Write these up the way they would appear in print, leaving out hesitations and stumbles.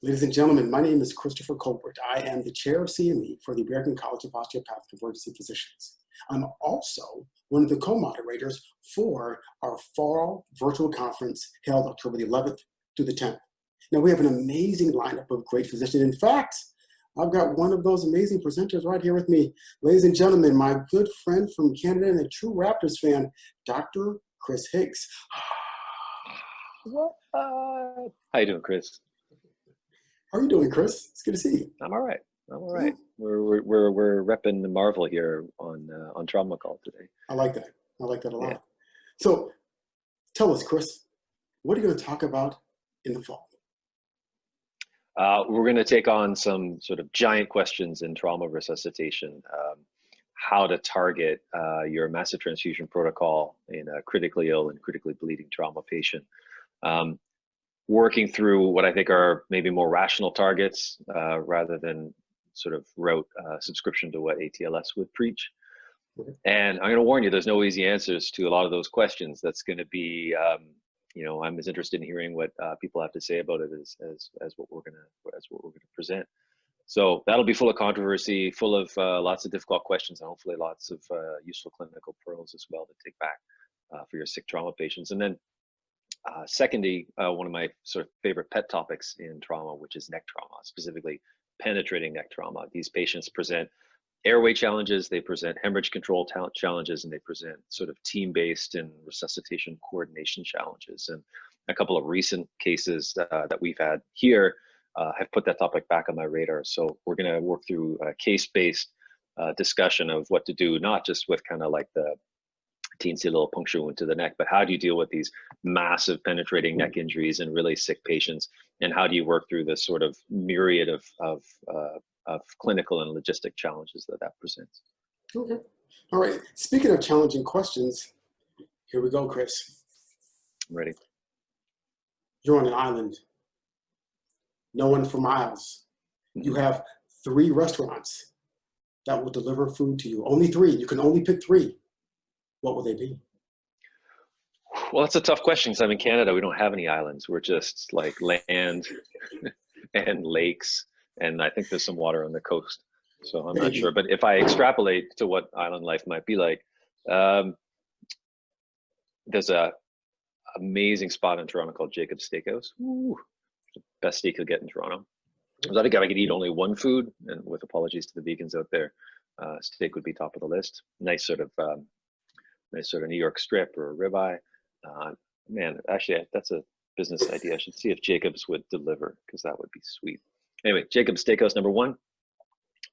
Ladies and gentlemen, my name is Christopher Colbert. I am the chair of CME for the American College of Osteopathic Emergency Physicians. I'm also one of the co-moderators for our fall virtual conference held October the 11th through the 10th. Now, we have an amazing lineup of great physicians. In fact, I've got one of those amazing presenters right here with me. Ladies and gentlemen, my good friend from Canada and a true Raptors fan, Dr. Chris Hicks. What? How you doing, Chris? How are you doing, Chris? It's good to see you. I'm all right. I'm all right. We're repping the Marvel here on Trauma Call today. I like that. I like that a lot. Yeah. So, tell us, Chris, what are you going to talk about in the fall? We're going to take on some sort of giant questions in trauma resuscitation. How to target your massive transfusion protocol in a critically ill and critically bleeding trauma patient. Working through what I think are maybe more rational targets rather than sort of rote subscription to what ATLS would preach. Okay. And I'm going to warn you, there's no easy answers to a lot of those questions. That's going to be, you know, I'm as interested in hearing what people have to say about it as what we're going to present. So that'll be full of controversy, full of lots of difficult questions, and hopefully lots of useful clinical pearls as well to take back for your sick trauma patients. And then secondly, one of my sort of favorite pet topics in trauma, which is neck trauma, specifically penetrating neck trauma. These patients present airway challenges, they present hemorrhage control challenges, and they present sort of team-based and resuscitation coordination challenges. And a couple of recent cases that we've had here have put that topic back on my radar. So we're going to work through a case-based discussion of what to do, not just with kind of like the teensy little puncture wound to the neck, but how do you deal with these massive penetrating neck injuries in really sick patients, and how do you work through this sort of myriad of clinical and logistic challenges that presents. Okay. All right. Speaking of challenging questions, here we go, Chris. I'm ready. You're on an island. No one for miles. You have 3 restaurants that will deliver food to you. Only 3. You can only pick 3. What will they be? Well, that's a tough question because I'm in Canada. We don't have any islands. We're just like land and lakes, and I think there's some water on the coast. So I'm not sure. But if I extrapolate to what island life might be like, there's a amazing spot in Toronto called Jacob's Steakhouse. Ooh, best steak you'll get in Toronto. So I think if I could eat only one food, and with apologies to the vegans out there, steak would be top of the list. Nice sort of New York strip or a ribeye. Man, actually, that's a business idea. I should see if Jacob's would deliver, because that would be sweet. Anyway, Jacob's Steakhouse #1.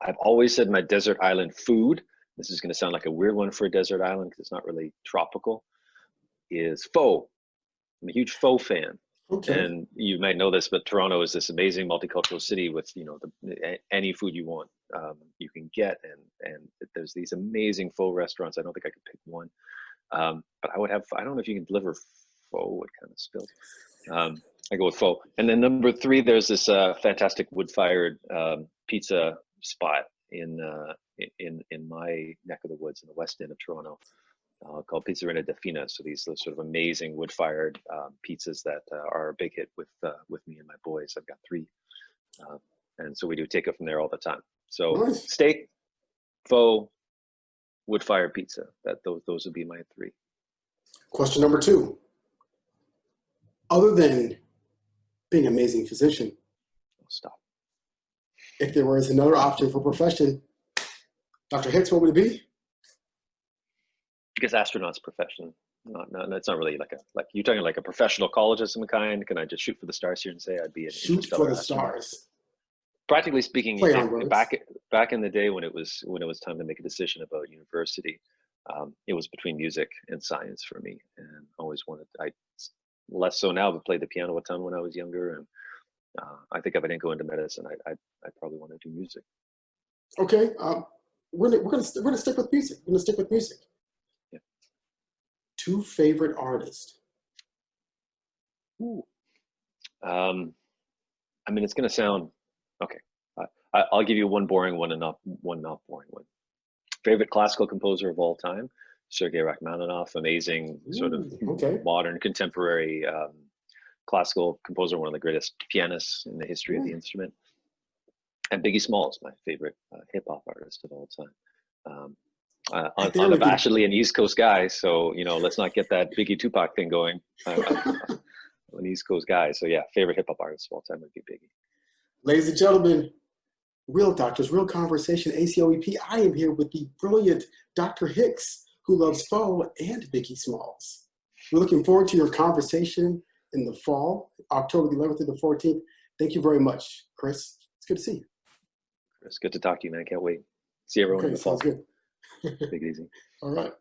I've always said my desert island food, this is going to sound like a weird one for a desert island because it's not really tropical, is pho. I'm a huge pho fan. Okay. And you might know this, but Toronto is this amazing multicultural city with, you know, any food you want you can get, and there's these amazing pho restaurants. I don't think I could pick one, but I would have. I don't know if you can deliver pho. What kind of spilled? I go with pho. And then #3, there's this fantastic wood-fired pizza spot in my neck of the woods in the west end of Toronto. Called Pizzeria Defina. So these sort of amazing wood-fired pizzas that are a big hit with me and my boys. I've got 3, and so we do take it from there all the time. So nice. Steak, pho, wood-fired pizza. Those would be my 3. Question number 2. Other than being an amazing physician, stop. If there was another option for profession, Dr. Hicks, what would it be? Because astronaut's profession. No, it's not really like you're talking like a professional college of some kind. Can I just shoot for the stars here and say I'd be an shoot for the stars? Practically speaking, back in the day when it was time to make a decision about university, it was between music and science for me, and always wanted. I less so now, but played the piano a ton when I was younger, and I think if I didn't go into medicine, I'd probably want to do music. Okay, we're gonna stick with music. We're gonna stick with music. 2 favorite artists. Ooh. I mean, it's going to sound okay. I'll give you one boring one and one not boring one. Favorite classical composer of all time, Sergei Rachmaninoff. Amazing sort of modern contemporary classical composer, one of the greatest pianists in the history of the instrument. And Biggie Smalls, my favorite hip hop artist of all time. Unabashedly an East Coast guy, so let's not get that Biggie Tupac thing going. I'm an East Coast guy, so yeah, favorite hip hop artist of all time would be Biggie. Ladies and gentlemen, Real Doctors, Real Conversation, ACOEP. I am here with the brilliant Dr. Hicks, who loves pho, and Biggie Smalls. We're looking forward to your conversation in the fall, October the 11th through the 14th. Thank you very much, Chris. It's good to see you. Chris, good to talk to you, man. Can't wait. See everyone in the fall. Sounds good. Take it easy. All right.